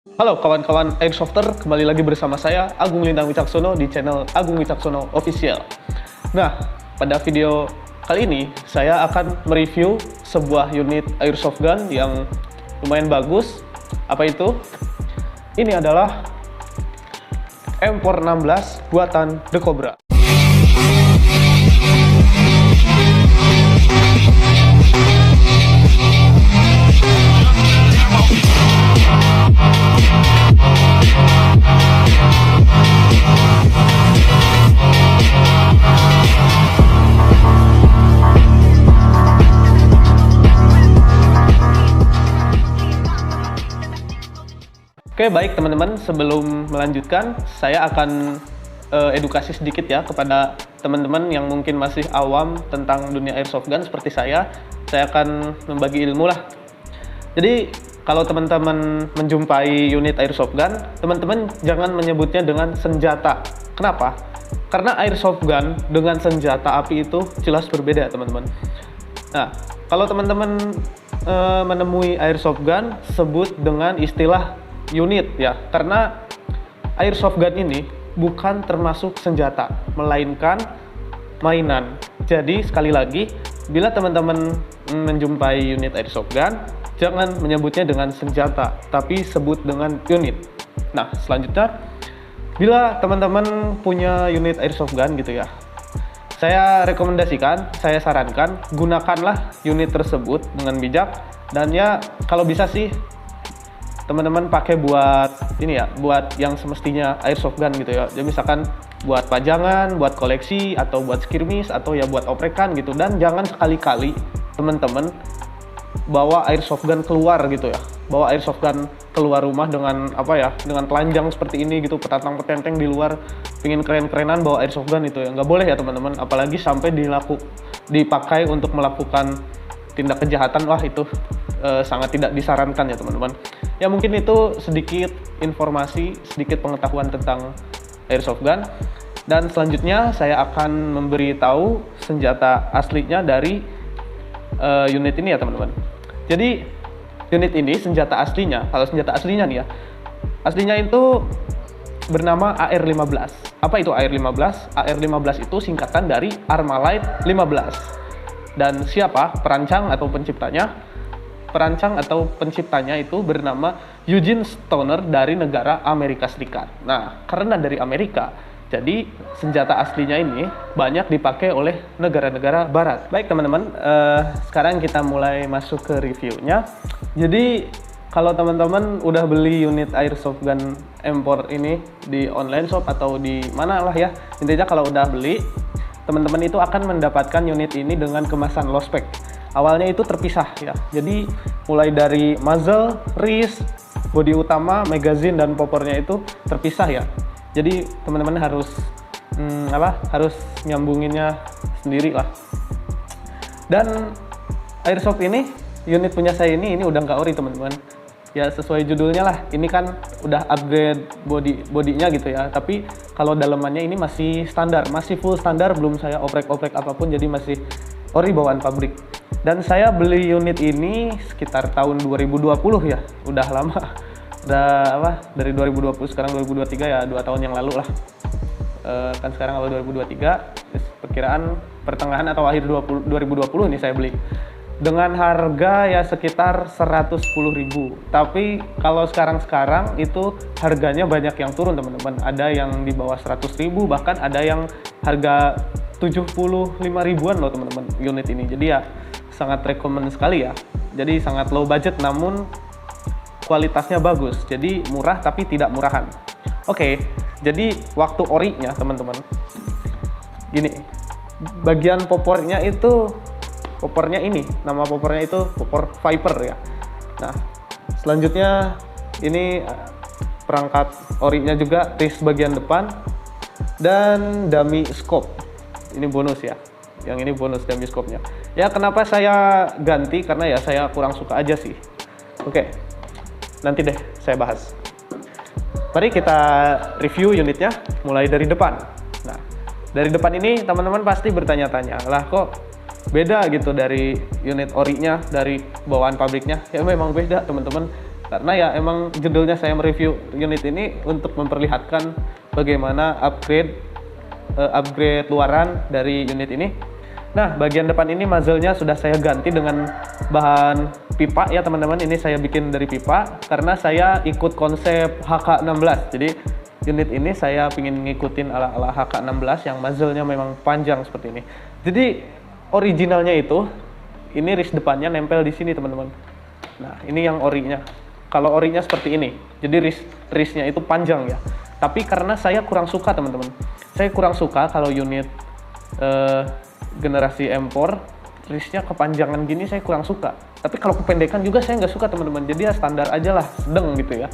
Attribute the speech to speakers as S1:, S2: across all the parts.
S1: Halo kawan-kawan Airsofter, kembali lagi bersama saya Agung Lintang Wicaksono di channel Agung Wicaksono Official. Nah, pada video kali ini saya akan mereview sebuah unit airsoft gun yang lumayan bagus. Apa itu? Ini adalah M416 buatan The Cobra. Oke, baik teman-teman, sebelum melanjutkan, saya akan edukasi sedikit ya kepada teman-teman yang mungkin masih awam tentang dunia airsoft gun seperti saya. Saya akan membagi ilmu lah. Jadi, kalau teman-teman menjumpai unit airsoft gun, teman-teman jangan menyebutnya dengan senjata. Kenapa? Karena airsoft gun dengan senjata api itu jelas berbeda, teman-teman. Nah, kalau teman-teman menemui airsoft gun, sebut dengan istilah unit ya, karena airsoft gun ini bukan termasuk senjata, melainkan mainan. Jadi sekali lagi, bila teman-teman menjumpai unit airsoft gun, jangan menyebutnya dengan senjata, tapi sebut dengan unit. Nah, selanjutnya, bila teman-teman punya unit airsoft gun gitu ya, saya rekomendasikan, saya sarankan, gunakanlah unit tersebut dengan bijak, dan ya kalau bisa sih teman-teman pakai buat ini ya, buat yang semestinya airsoft gun gitu ya. Jadi misalkan buat pajangan, buat koleksi, atau buat skirmish, atau ya buat oprekan gitu. Dan jangan sekali-kali teman-teman bawa airsoft gun keluar gitu ya. Bawa airsoft gun keluar rumah dengan apa ya, dengan telanjang seperti ini gitu, petantang-petenteng di luar, pingin keren-kerenan bawa airsoft gun itu ya. Nggak boleh ya teman-teman, apalagi sampai dipakai untuk melakukan tindak kejahatan. Wah, itu sangat tidak disarankan ya teman-teman. Ya mungkin itu sedikit informasi, sedikit pengetahuan tentang airsoft gun. Dan selanjutnya saya akan memberitahu senjata aslinya dari unit ini ya teman-teman. Jadi unit ini senjata aslinya, kalau senjata aslinya nih ya, aslinya itu bernama AR-15. Apa itu AR-15? AR-15 itu singkatan dari Armalite 15. Dan siapa perancang atau penciptanya? Perancang atau penciptanya itu bernama Eugene Stoner dari negara Amerika Serikat. Nah, karena dari Amerika, jadi senjata aslinya ini banyak dipakai oleh negara-negara barat. Baik teman-teman, sekarang kita mulai masuk ke reviewnya. Jadi, kalau teman-teman udah beli unit airsoft gun M4 ini di online shop atau di mana lah ya, intinya kalau udah beli, teman-teman itu akan mendapatkan unit ini dengan kemasan low spec. Awalnya itu terpisah ya, jadi mulai dari muzzle, wrist, bodi utama, magazine, dan poppernya itu terpisah ya. Jadi teman-teman harus harus nyambunginnya sendiri lah. Dan airsoft ini, unit punya saya ini udah nggak ori teman-teman. Ya sesuai judulnya lah, ini kan udah upgrade bodinya gitu ya. Tapi kalau dalemannya ini masih standar, masih full standar, belum saya oprek-oprek apapun, jadi masih ori bawaan pabrik. Dan saya beli unit ini sekitar tahun 2020 ya, udah lama. Udah dari 2020 sekarang 2023 ya, 2 tahun yang lalu lah. Kan sekarang awal 2023, perkiraan pertengahan atau akhir 2020 nih saya beli. Dengan harga ya sekitar 110.000. Tapi kalau sekarang itu harganya banyak yang turun teman-teman. Ada yang di bawah 100.000, bahkan ada yang harga 75.000-an loh teman-teman unit ini. Jadi ya sangat rekomen sekali ya. Jadi sangat low budget namun kualitasnya bagus. Jadi murah tapi tidak murahan. Oke, jadi waktu orinya teman-teman, gini, bagian poppernya itu, poppernya ini, nama poppernya itu popper Viper ya. Nah, selanjutnya ini perangkat orinya juga, wrist bagian depan, dan dummy scope. Ini bonus ya. Yang ini bonus dummy scope-nya. Ya kenapa saya ganti? Karena ya saya kurang suka aja sih. Oke, nanti deh saya bahas. Mari kita review unitnya mulai dari depan. Nah, dari depan ini teman-teman pasti bertanya-tanya, lah kok beda gitu dari unit orinya, dari bawaan pabriknya? Ya memang beda teman-teman. Karena ya emang judulnya saya mereview unit ini untuk memperlihatkan bagaimana upgrade luaran dari unit ini. Nah, bagian depan ini muzzle-nya sudah saya ganti dengan bahan pipa ya teman-teman. Ini saya bikin dari pipa karena saya ikut konsep HK16. Jadi unit ini saya ingin ngikutin ala-ala HK16 yang muzzle-nya memang panjang seperti ini. Jadi originalnya itu ini ris depannya nempel di sini teman-teman. Nah, ini yang orinya. Kalau orinya seperti ini. Jadi risnya itu panjang ya. Tapi karena saya kurang suka teman-teman. Saya kurang suka kalau unit generasi M4 risnya kepanjangan gini, saya kurang suka. Tapi kalau kependekan juga saya nggak suka teman-teman. Jadi ya standar aja lah, sedang gitu ya.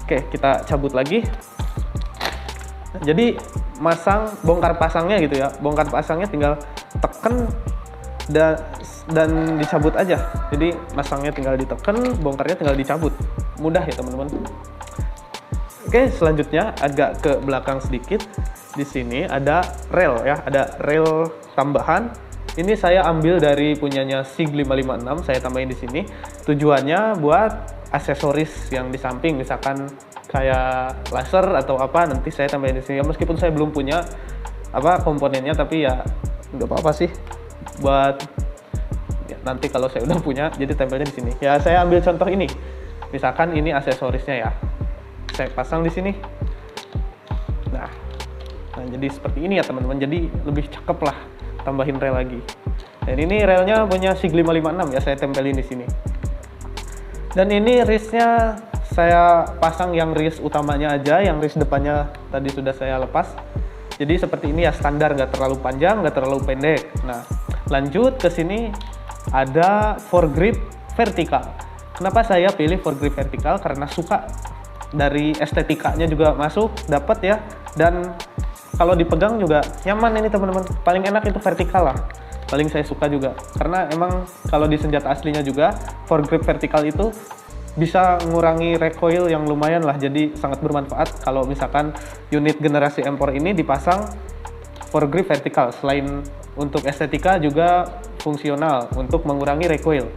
S1: Oke, kita cabut lagi. Jadi bongkar pasangnya gitu ya. Bongkar pasangnya tinggal tekan dan dicabut aja. Jadi masangnya tinggal ditekan, bongkarnya tinggal dicabut. Mudah ya teman-teman. Oke, selanjutnya agak ke belakang sedikit. Di sini ada rel ya, ada rel tambahan. Ini saya ambil dari punyanya SIG 556, saya tambahin di sini. Tujuannya buat aksesoris yang di samping, misalkan kayak laser atau apa, nanti saya tambahin di sini. Ya, meskipun saya belum punya komponennya, tapi ya nggak apa-apa sih. Buat ya, nanti kalau saya udah punya, jadi tempelnya di sini. Ya, saya ambil contoh ini. Misalkan ini aksesorisnya ya. Saya pasang di sini. Nah, jadi seperti ini ya teman-teman. Jadi lebih cakep lah, tambahin rel lagi. Dan ini relnya punya SIG 556 ya, saya tempelin di sini. Dan ini risnya saya pasang yang ris utamanya aja, yang ris depannya tadi sudah saya lepas. Jadi seperti ini ya, standar, nggak terlalu panjang, nggak terlalu pendek. Nah, lanjut ke sini ada foregrip vertikal. Kenapa saya pilih foregrip vertikal? Karena suka dari estetikanya juga masuk, dapat ya. Dan kalau dipegang juga nyaman ini teman-teman. Paling enak itu vertikal lah. Paling saya suka juga. Karena emang kalau di senjata aslinya juga, foregrip vertikal itu bisa mengurangi recoil yang lumayan lah. Jadi sangat bermanfaat kalau misalkan unit generasi M4 ini dipasang foregrip vertikal. Selain untuk estetika juga fungsional untuk mengurangi recoil.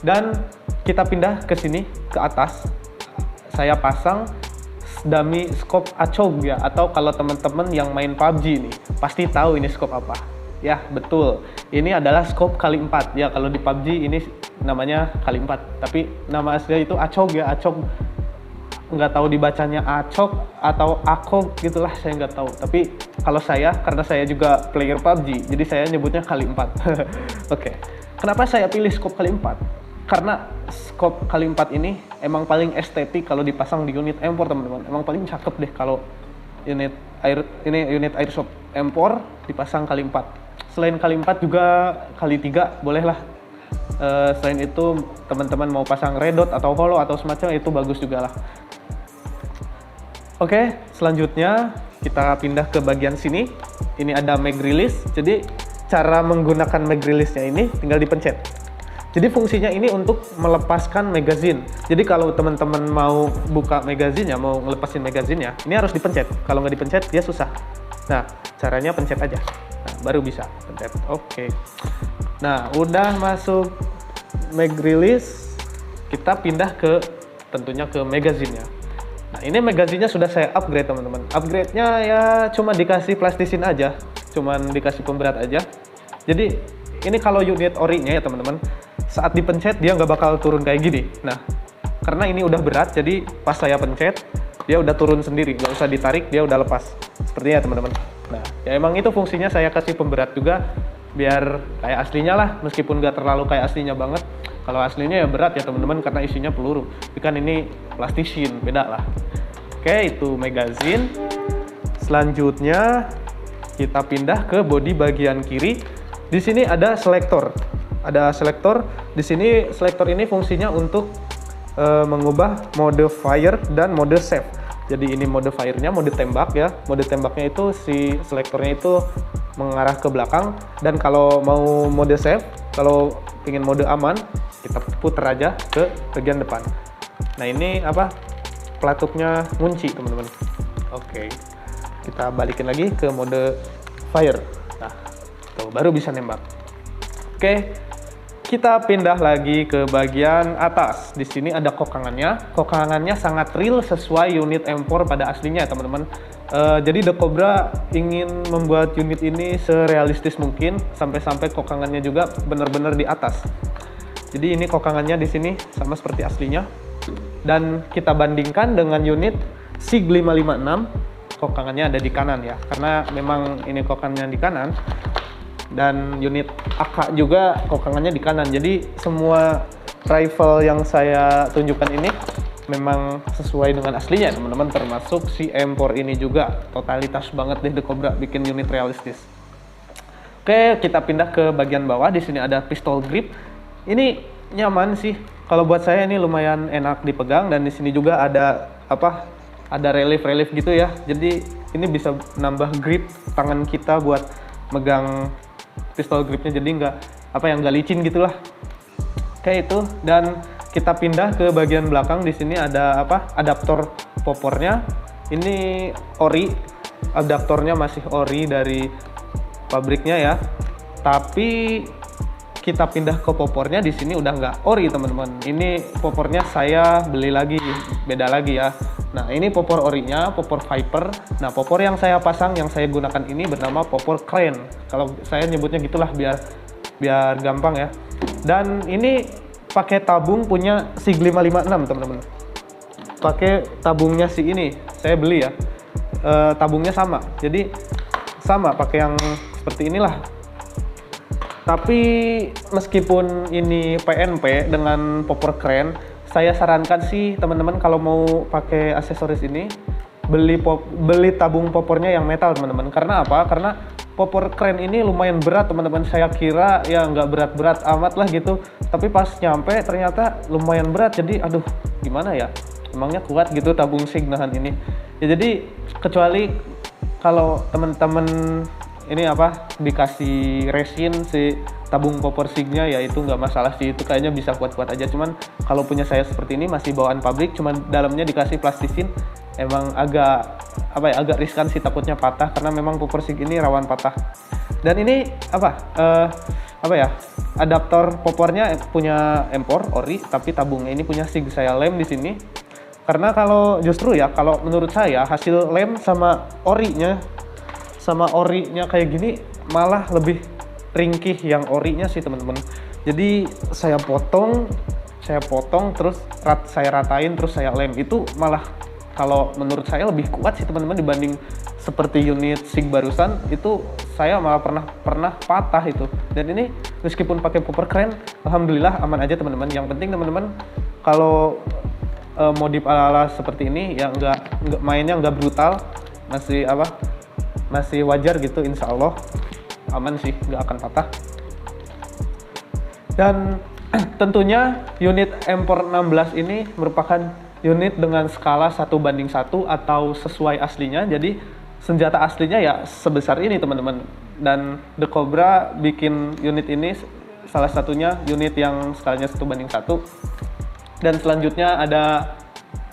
S1: Dan kita pindah ke sini, ke atas. Saya pasang dummy scope ACOG ya, atau kalau teman-teman yang main PUBG nih pasti tahu ini scope apa ya. Betul, ini adalah scope kali 4 ya. Kalau di PUBG ini namanya kali 4, tapi nama aslinya itu ACOG ya. ACOG, nggak tahu dibacanya ACOG atau ACOG gitulah, saya nggak tahu. Tapi kalau saya, karena saya juga player PUBG, jadi saya nyebutnya kali 4. Oke. Kenapa saya pilih scope kali 4? Karena scope kali 4 ini emang paling estetik kalau dipasang di unit M4 teman-teman. Emang paling cakep deh kalau unit airsoft M4 dipasang kali 4. Selain kali 4 juga kali 3 boleh lah. Selain itu teman-teman mau pasang red dot atau holo atau semacam itu bagus juga lah. Oke, selanjutnya kita pindah ke bagian sini. Ini ada mag release. Jadi cara menggunakan mag release-nya ini tinggal dipencet. Jadi fungsinya ini untuk melepaskan magazine. Jadi kalau teman-teman mau buka magazine ya, mau ngelepasin magazinnya, ini harus dipencet. Kalau nggak dipencet dia susah. Nah, caranya pencet aja. Nah, baru bisa pencet. Oke. Nah, udah masuk mag release, kita pindah ke tentunya ke magazinnya. Nah, ini magazinnya sudah saya upgrade teman-teman. Upgrade-nya ya cuma dikasih plastisin aja, cuman dikasih pemberat aja. Jadi ini kalau unit ori-nya ya teman-teman, saat dipencet dia nggak bakal turun kayak gini. Nah, karena ini udah berat, jadi pas saya pencet dia udah turun sendiri, nggak usah ditarik, dia udah lepas. Sepertinya teman-teman. Nah, ya emang itu fungsinya saya kasih pemberat juga, biar kayak aslinya lah, meskipun nggak terlalu kayak aslinya banget. Kalau aslinya ya berat ya teman-teman, karena isinya peluru. Tapi kan ini plastisin, beda lah. Oke, itu magazine. Selanjutnya kita pindah ke bodi bagian kiri. Di sini ada selektor. Ada selektor. Di sini selektor ini fungsinya untuk mengubah mode fire dan mode save. Jadi ini mode fire-nya, mode tembak ya. Mode tembaknya itu si selektornya itu mengarah ke belakang, dan kalau mau mode save, kalau ingin mode aman, kita putar aja ke bagian depan. Nah, ini apa? Pelatuknya ngunci, teman-teman. Oke. Kita balikin lagi ke mode fire. Nah, tuh baru bisa nembak. Oke. Kita pindah lagi ke bagian atas. Di sini ada kokangannya. Kokangannya sangat real sesuai unit M4 pada aslinya, teman-teman. Jadi The Cobra ingin membuat unit ini serealistis mungkin, sampai-sampai kokangannya juga benar-benar di atas. Jadi ini kokangannya di sini sama seperti aslinya. Dan kita bandingkan dengan unit SIG 556, kokangannya ada di kanan ya, karena memang ini kokangannya di kanan. Dan unit AK juga kokangannya di kanan. Jadi semua rifle yang saya tunjukkan ini memang sesuai dengan aslinya, teman-teman, termasuk si M4 ini juga. Totalitas banget deh The Cobra bikin unit realistis. Oke, kita pindah ke bagian bawah. Di sini ada pistol grip. Ini nyaman sih. Kalau buat saya ini lumayan enak dipegang, dan di sini juga ada ada relief gitu ya. Jadi ini bisa nambah grip tangan kita buat megang pistol gripnya, jadi nggak licin gitulah. Kayak itu. Dan kita pindah ke bagian belakang. Di sini ada adaptor popornya. Ini ori, adaptornya masih ori dari pabriknya ya. Tapi kita pindah ke popornya, di sini udah nggak ori, teman-teman. Ini popornya saya beli lagi, beda lagi ya. Nah, ini popor orinya, popor Viper. Nah, popor yang saya pasang, yang saya gunakan ini bernama popor Crane. Kalau saya nyebutnya gitulah biar gampang ya. Dan ini pakai tabung punya SIG 556, teman-teman. Pakai tabungnya si ini, saya beli ya. Tabungnya sama. Jadi sama, pakai yang seperti inilah. Tapi meskipun ini PNP dengan popor Crane, saya sarankan sih teman-teman kalau mau pakai aksesoris ini beli tabung popornya yang metal, teman-teman. Karena apa? Karena popor Crane ini lumayan berat, teman-teman. Saya kira ya nggak berat-berat amat lah gitu, tapi pas nyampe ternyata lumayan berat. Jadi aduh, gimana ya, emangnya kuat gitu tabung SIG nahan ini ya. Jadi kecuali kalau teman-teman ini dikasih resin si tabung popor SIG-nya, ya itu nggak masalah sih, itu kayaknya bisa kuat-kuat aja. Cuman kalau punya saya seperti ini masih bawaan pabrik, cuman dalamnya dikasih plastisin, emang agak riskan sih, takutnya patah, karena memang popor SIG ini rawan patah. Dan ini adaptor popornya punya M4 ori, tapi tabungnya ini punya SIG. Saya lem di sini karena kalau menurut saya hasil lem sama orinya kayak gini malah lebih ringkih yang orinya sih, teman-teman. Jadi saya potong terus saya ratain, terus saya lem. Itu malah kalau menurut saya lebih kuat sih, teman-teman, dibanding seperti unit SIG barusan. Itu saya malah pernah patah itu. Dan ini meskipun pakai popor Crane, alhamdulillah aman aja, teman-teman. Yang penting teman-teman kalau modif ala-ala seperti ini ya mainnya nggak brutal, masih wajar gitu, insya Allah aman sih, nggak akan patah. Dan tentunya unit M416 ini merupakan unit dengan skala 1:1 atau sesuai aslinya. Jadi senjata aslinya ya sebesar ini, teman-teman. Dan The Cobra bikin unit ini salah satunya unit yang skalanya 1:1. Dan selanjutnya ada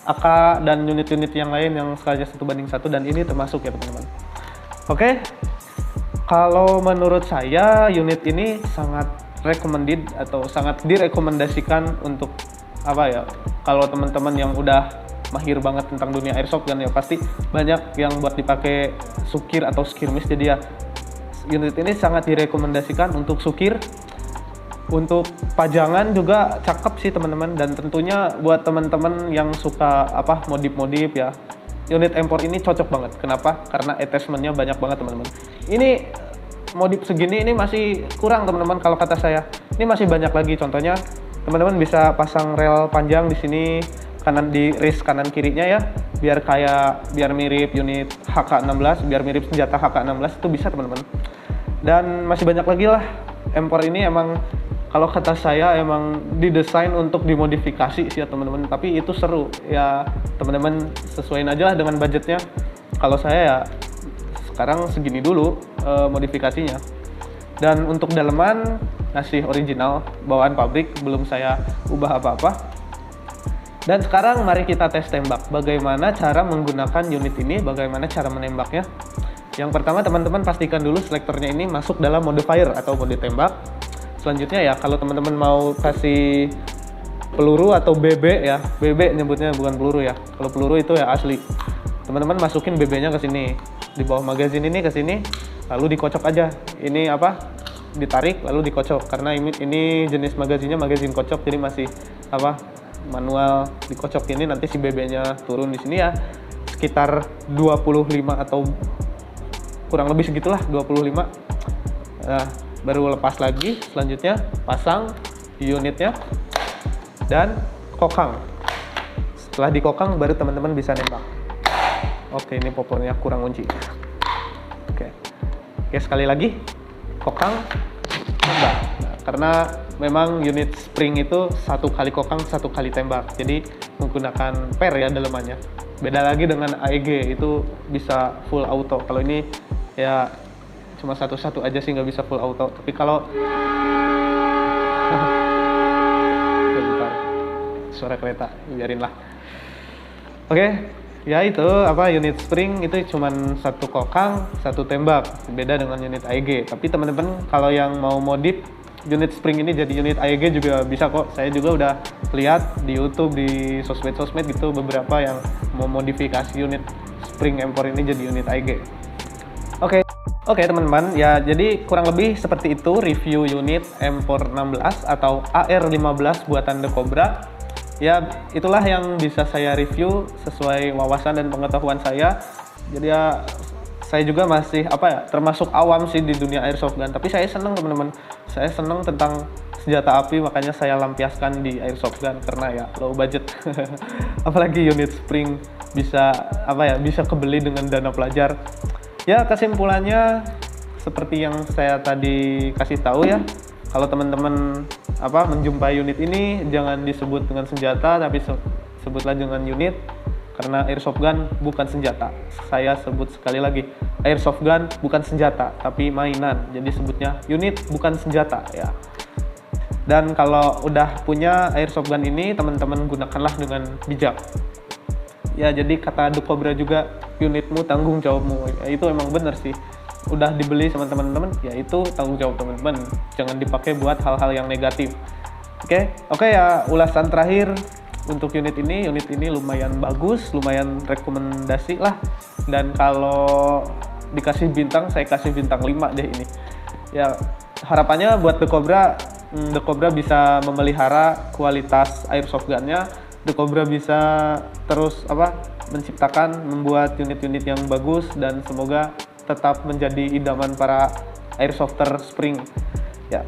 S1: AK dan unit-unit yang lain yang skalanya 1:1, dan ini termasuk ya, teman-teman. Oke, kalau menurut saya unit ini sangat recommended atau sangat direkomendasikan untuk kalau teman-teman yang udah mahir banget tentang dunia airsoft gun ya, pasti banyak yang buat dipakai sukir atau skirmish. Jadi ya unit ini sangat direkomendasikan untuk sukir, untuk pajangan juga cakep sih, teman-teman. Dan tentunya buat teman-teman yang suka modif-modif ya, unit M4 ini cocok banget. Kenapa? Karena attachment-nya banyak banget, teman-teman. Ini modif segini ini masih kurang, teman-teman, kalau kata saya. Ini masih banyak lagi. Contohnya teman-teman bisa pasang rel panjang di sini di wrist kanan kirinya ya, biar mirip unit HK16, biar mirip senjata HK16, itu bisa, teman-teman. Dan masih banyak lagi lah. M4 ini emang kalau kata saya emang didesain untuk dimodifikasi sih ya, teman-teman. Tapi itu seru ya, teman-teman sesuaiin aja lah dengan budgetnya. Kalau saya ya sekarang segini dulu modifikasinya. Dan untuk daleman masih original, bawaan pabrik, belum saya ubah apa-apa. Dan sekarang mari kita tes tembak. Bagaimana cara menggunakan unit ini, bagaimana cara menembaknya. Yang pertama, teman-teman pastikan dulu selektornya ini masuk dalam mode fire atau mode tembak. selanjutnya ya, kalau teman-teman mau kasih peluru atau BB ya, BB nyebutnya, bukan peluru ya. Kalau peluru itu ya asli. Teman-teman masukin BB-nya ke sini, di bawah magazin ini ke sini, lalu dikocok aja. Ini apa? Ditarik lalu dikocok, karena ini jenis magazinnya magazin kocok, jadi masih apa? Manual dikocok ini, nanti si BB-nya turun di sini ya. Sekitar 25 atau kurang lebih segitulah, 25. Nah, baru lepas lagi, selanjutnya pasang unitnya dan kokang. Setelah dikokang baru teman-teman bisa nembak. Oke, ini popornya kurang kunci. Oke, sekali lagi kokang, tembak. Nah, karena memang unit spring itu 1 kali kokang 1 kali tembak, jadi menggunakan pair ya dalemannya. Beda lagi dengan AEG, itu bisa full auto. Kalau ini ya cuma satu aja sih, nggak bisa full auto. Tapi kalau suara kereta, biarin lah. Oke, ya itu apa, unit spring itu cuman 1 kokang 1 tembak, beda dengan unit AEG. Tapi teman-teman kalau yang mau modif unit spring ini jadi unit AEG juga bisa kok. Saya juga udah lihat di YouTube, di sosmed gitu, beberapa yang mau modifikasi unit spring M4 ini jadi unit AEG. Oke teman-teman, ya jadi kurang lebih seperti itu review unit M416 atau AR15 buatan The Cobra. Ya, itulah yang bisa saya review sesuai wawasan dan pengetahuan saya. Jadi ya, saya juga masih termasuk awam sih di dunia airsoft gun. Tapi saya senang teman-teman. Saya senang tentang senjata api, makanya saya lampiaskan di airsoft gun karena ya low budget. Apalagi unit spring bisa bisa kebeli dengan dana pelajar. Ya, kesimpulannya seperti yang saya tadi kasih tahu ya. Kalau teman-teman menjumpai unit ini, jangan disebut dengan senjata, tapi sebutlah dengan unit, karena airsoft gun bukan senjata. Saya sebut sekali lagi, airsoft gun bukan senjata, tapi mainan. Jadi sebutnya unit bukan senjata ya. Dan kalau udah punya airsoft gun ini, teman-teman gunakanlah dengan bijak. Ya, jadi kata The Cobra juga, unitmu tanggung jawabmu. Ya, itu emang bener sih. Udah dibeli sama teman-teman, ya itu tanggung jawab teman-teman. Jangan dipakai buat hal-hal yang negatif. Oke ya, ulasan terakhir untuk unit ini lumayan bagus, lumayan rekomendasi lah. Dan kalau dikasih bintang, saya kasih bintang 5 deh ini. Ya, harapannya buat The Cobra bisa memelihara kualitas airsoft gun-nya. The Cobra bisa terus menciptakan, membuat unit-unit yang bagus, dan semoga tetap menjadi idaman para airsofter spring ya.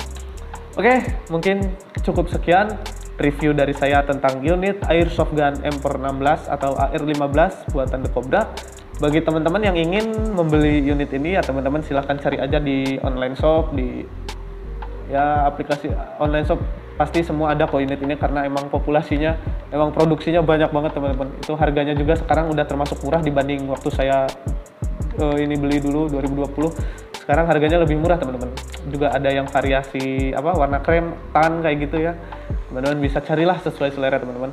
S1: Oke, mungkin cukup sekian review dari saya tentang unit airsoft gun M416 atau AR15 buatan The Cobra. Bagi teman-teman yang ingin membeli unit ini ya, teman-teman silahkan cari aja di online shop, di aplikasi online shop. Pasti semua ada kok unit ini, karena emang populasinya, emang produksinya banyak banget teman-teman. Itu harganya juga sekarang udah termasuk murah dibanding waktu saya ini beli dulu 2020. Sekarang harganya lebih murah teman-teman. Juga ada yang variasi warna krem, tan kayak gitu ya. Teman-teman bisa carilah sesuai selera teman-teman.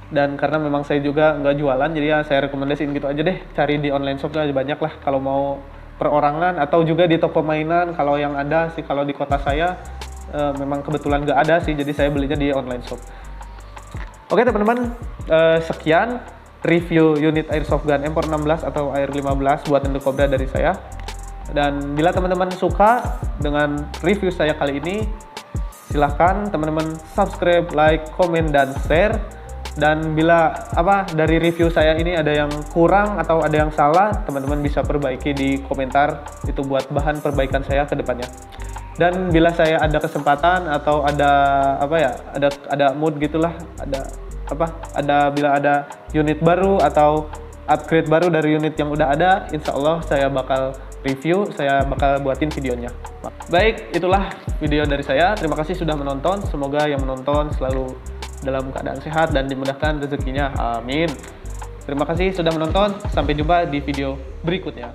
S1: Dan karena memang saya juga nggak jualan, jadi ya saya rekomendasiin gitu aja deh. Cari di online shop aja banyak lah kalau mau perorangan, atau juga di toko mainan. Kalau yang ada sih, kalau di kota saya memang kebetulan nggak ada sih, jadi saya belinya di online shop. Oke teman-teman, sekian review unit airsoft gun M416 atau AR15 buatan The Cobra dari saya. Dan bila teman-teman suka dengan review saya kali ini, silahkan teman-teman subscribe, like, komen, dan share. Dan bila dari review saya ini ada yang kurang atau ada yang salah, teman-teman bisa perbaiki di komentar. Itu buat bahan perbaikan saya ke depannya. Dan bila saya ada kesempatan atau ada mood gitulah, bila ada unit baru atau upgrade baru dari unit yang udah ada, insya Allah saya bakal review, saya bakal buatin videonya. Baik, itulah video dari saya. Terima kasih sudah menonton. Semoga yang menonton selalu dalam keadaan sehat dan dimudahkan rezekinya. Amin. Terima kasih sudah menonton. Sampai jumpa di video berikutnya.